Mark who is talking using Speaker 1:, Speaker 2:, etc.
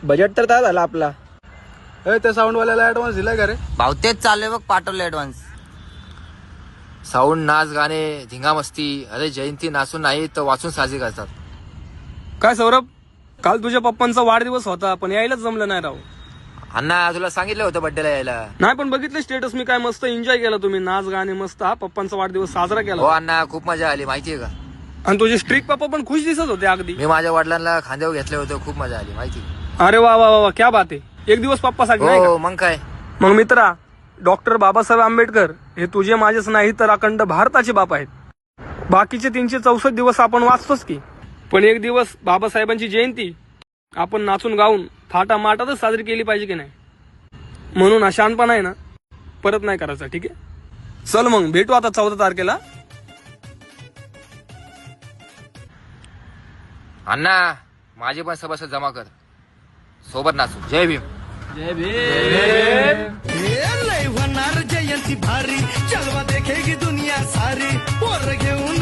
Speaker 1: Budget तर काय झाला आपला?
Speaker 2: त्या साऊंडवाल्याला ऍडव्हान्स दिलाय का रे?
Speaker 3: भाऊ तेच चालू बघ, पाठवलं ऍडव्हान्स. साऊंड, नाच, गाणे, धिंगा मस्ती. अरे जयंती नाचून नाही तर वाचून साजरी करतात.
Speaker 4: काय सौरभ, काल तुझ्या पप्पांचा वाढदिवस होता पण यायलाच जमलं नाही राव.
Speaker 3: अण्णा तुला सांगितलं होतं बड्डेला यायला.
Speaker 4: नाही पण बघितलं स्टेटस मी, काय मस्त एन्जॉय केला तुम्ही, नाच गाणे मस्त. हा पप्पांचा वाढदिवस साजरा
Speaker 3: हो
Speaker 4: केला.
Speaker 3: अण्णा, खूप मजा आली माहितीये का.
Speaker 4: आणि तुझे स्ट्रिक पप्पा पण खुश दिसत होते अगदी.
Speaker 3: मी माझ्या वडिलांना खांद्यावर घेतलं होतं, खूप मजा आली माहिती.
Speaker 4: अरे वा वा वा, क्या बात आहे. एक दिवस पप्पासाठी नाही
Speaker 3: हो
Speaker 4: का?
Speaker 3: मग काय.
Speaker 4: मग मित्रा, डॉक्टर बाबासाहेब आंबेडकर हे तुझे माझेच नाही तर अखंड भारताचे बाप आहेत. बाकीचे 364 दिवस आपण वाचतोच की, पण एक दिवस बाबासाहेबांची जयंती आपण नाचून गाऊन थाटामाटातच साजरी केली पाहिजे की नाही. म्हणून अशानपणा आहे ना परत नाही करायचा, ठीक आहे. चल मग भेटू आता 14 तारखेला.
Speaker 3: अण्णा माझे पण सभासद जमा कर, सोबत नाचू. जय भीम.
Speaker 5: होणार जयंती भारी, चलवा देखेगी दुनिया सारी. पोर घेऊन